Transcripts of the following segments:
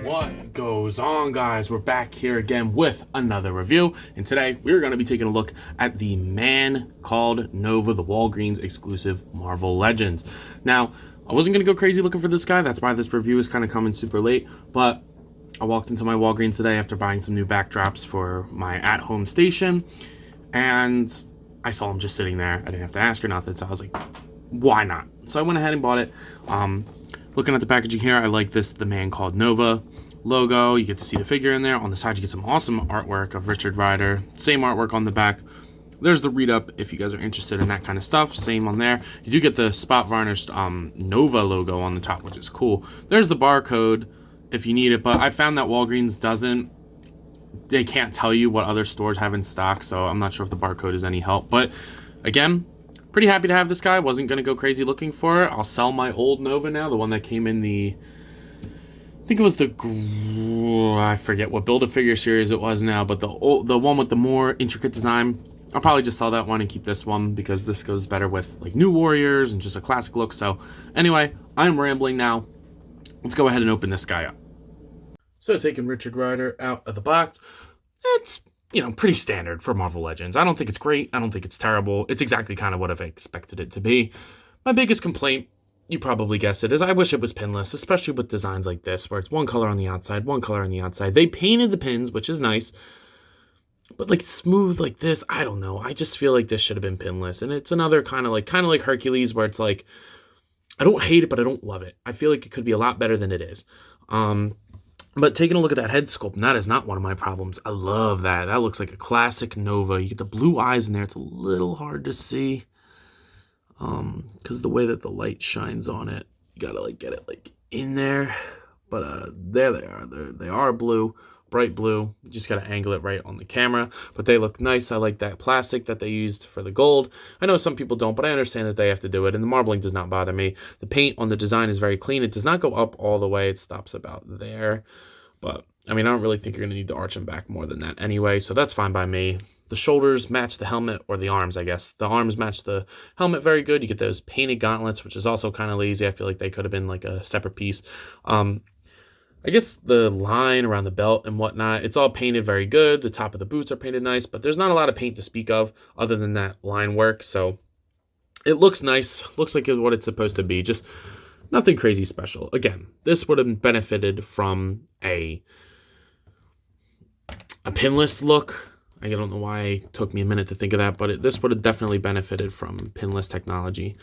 What goes on, guys? We're back here again with another review, and today we're going to be taking a look at the Man Called Nova, the Walgreens exclusive Marvel Legends. Now, I wasn't going to go crazy looking for this guy. That's why this review is kind of coming super late, but I walked into my Walgreens today after buying some new backdrops for my at-home station, and I saw him just sitting there. I didn't have to ask or nothing, so I was like, why not? So I went ahead and bought it. Looking at the packaging here, I like this, the Man Called Nova logo. You get to see the figure in there. On the side, you get some awesome artwork of Richard Rider. Same artwork on the back. There's the read-up if you guys are interested in that kind of stuff. Same on there. You do get the spot varnished Nova logo on the top, which is cool. There's the barcode if you need it, but I found that Walgreens doesn't. They can't tell you what other stores have in stock, so I'm not sure if the barcode is any help. But again, pretty happy to have this guy. Wasn't going to go crazy looking for it. I'll sell my old Nova now, the one that came in the, I think it was the, I forget what Build-A-Figure series it was now, but the one with the more intricate design. I'll probably just sell that one and keep this one because this goes better with like New Warriors and just a classic look. So anyway, I'm rambling now. Let's go ahead and open this guy up. So taking Richard Rider out of the box, it's, pretty standard for Marvel Legends. I don't think it's great. I don't think it's terrible. It's exactly kind of what I've expected it to be. My biggest complaint, you probably guessed it, is I wish it was pinless, especially with designs like this, where it's one color on the outside, one color on the outside. They painted the pins, which is nice, but like smooth like this, I don't know. I just feel like this should have been pinless. And it's another kind of like Hercules, where it's like, I don't hate it, but I don't love it. I feel like it could be a lot better than it is. But taking a look at that head sculpt, that is not one of my problems. I love that. That looks like a classic Nova. You get the blue eyes in there. It's a little hard to see because the way that the light shines on it, you gotta like get it like in there. But there they are. They are blue, bright blue. You just gotta angle it right on the camera. But they look nice. I like that plastic that they used for the gold. I know some people don't, but I understand that they have to do it. And the marbling does not bother me. The paint on the design is very clean. It does not go up all the way. It stops about there. But, I mean, I don't really think you're going to need to arch them back more than that anyway, so that's fine by me. The shoulders match the helmet, or the arms, I guess. The arms match the helmet very good. You get those painted gauntlets, which is also kind of lazy. I feel like they could have been like a separate piece. I guess the line around the belt and whatnot, it's all painted very good. The top of the boots are painted nice, but there's not a lot of paint to speak of other than that line work, so it looks nice. Looks like it's what it's supposed to be. Just nothing crazy special. Again, this would have benefited from a pinless look. I don't know why it took me a minute to think of that, but this would have definitely benefited from pinless technology.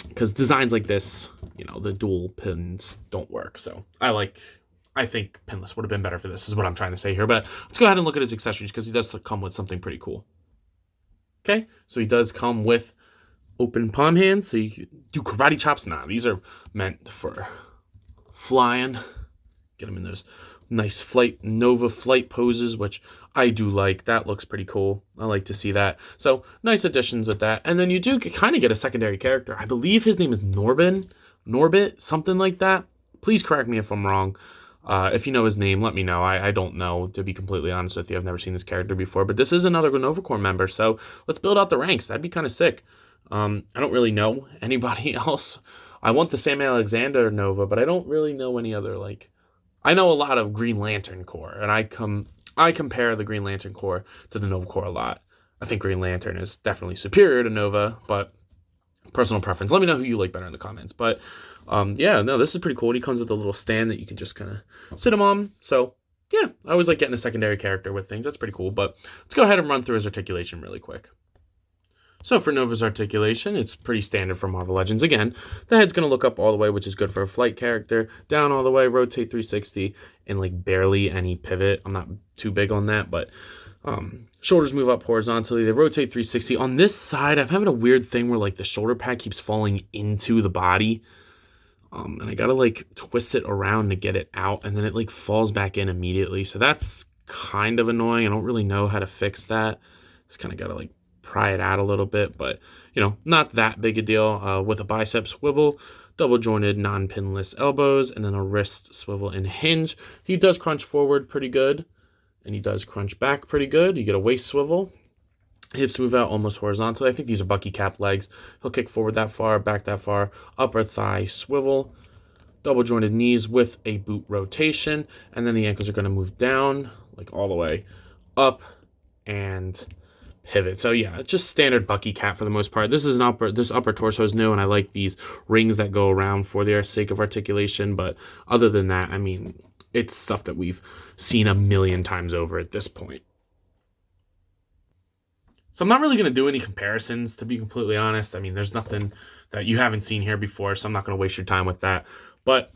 Because designs like this, the dual pins don't work. So I think pinless would have been better for this, is what I'm trying to say here. But let's go ahead and look at his accessories, because he does come with something pretty cool. Okay, so he does come with open palm hands, so you can do karate chops. Nah, these are meant for flying. Get them in those nice Nova flight poses, which I do like. That looks pretty cool. I like to see that. So nice additions with that. And then you do kind of get a secondary character. I believe his name is Norbit, something like that. Please correct me if I'm wrong. If you know his name, let me know. I don't know, to be completely honest with you. I've never seen this character before, but this is another Nova Corps member, so let's build out the ranks. That'd be kind of sick. I don't really know anybody else. I want the Sam Alexander Nova, but I don't really know any other, I know a lot of Green Lantern Corps, and I compare the Green Lantern Corps to the Nova Corps a lot. I think Green Lantern is definitely superior to Nova, but personal preference. Let me know who you like better in the comments. But yeah, no, this is pretty cool. He comes with a little stand that you can just kind of sit him on. So yeah, I always like getting a secondary character with things. That's pretty cool. But let's go ahead and run through his articulation really quick. So for Nova's articulation, it's pretty standard for Marvel Legends. Again, the head's going to look up all the way, which is good for a flight character. Down all the way, rotate 360, and barely any pivot. I'm not too big on that, but shoulders move up horizontally. They rotate 360. On this side, I'm having a weird thing where the shoulder pad keeps falling into the body. And I got to twist it around to get it out, and then it falls back in immediately. So that's kind of annoying. I don't really know how to fix that. Just kind of got to pry it out a little bit, but not that big a deal. With a bicep swivel, double jointed non-pinless elbows, and then a wrist swivel and hinge. He does crunch forward pretty good, and he does crunch back pretty good. You get a waist swivel. Hips move out almost horizontally. I think these are Bucky Cap legs. He'll kick forward that far, back that far. Upper thigh swivel. double jointed knees with a boot rotation, and then the ankles are going to move down like all the way up and pivot. So yeah, it's just standard Bucky cat for the most part. This upper torso is new, and I like these rings that go around for the sake of articulation. But other than that, I mean, it's stuff that we've seen a million times over at this point. So I'm not really going to do any comparisons, to be completely honest. I mean, there's nothing that you haven't seen here before, so I'm not going to waste your time with that. But,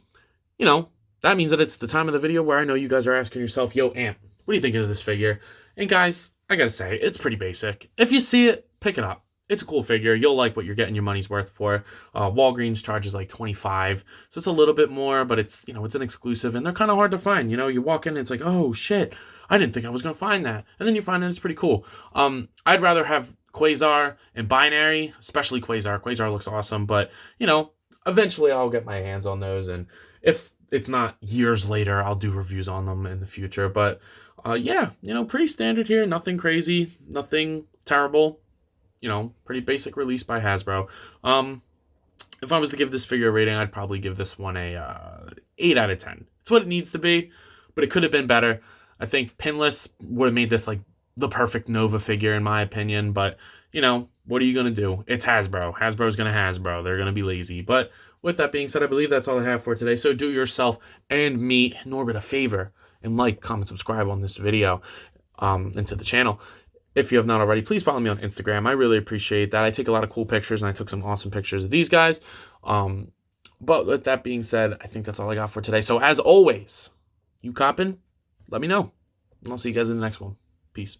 you know, that means that it's the time of the video where I know you guys are asking yourself, yo, Amp, what are you thinking of this figure? And guys, I got to say, it's pretty basic. If you see it, pick it up. It's a cool figure. You'll like what you're getting your money's worth for. Walgreens charges like $25, so it's a little bit more, but it's, you know, it's an exclusive, and they're kind of hard to find. You know, you walk in and it's like, oh, shit, I didn't think I was going to find that. And then you find that it's pretty cool. I'd rather have Quasar and Binary, especially Quasar. Quasar looks awesome, but, you know, eventually I'll get my hands on those, and if it's not years later, I'll do reviews on them in the future. But, yeah, you know, pretty standard here. Nothing crazy, nothing terrible. You know, pretty basic release by Hasbro. If I was to give this figure a rating, I'd probably give this one a 8 out of 10. It's what it needs to be, but it could have been better. I think Pinless would have made this like the perfect Nova figure in my opinion, but you know, what are you going to do? It's Hasbro. Hasbro's going to Hasbro. They're going to be lazy. But with that being said, I believe that's all I have for today. So do yourself and me, Norbert, a favor and like, comment, subscribe on this video and to the channel. If you have not already, please follow me on Instagram. I really appreciate that. I take a lot of cool pictures, and I took some awesome pictures of these guys. But with that being said, I think that's all I got for today. So as always, you coppin', let me know. And I'll see you guys in the next one. Peace.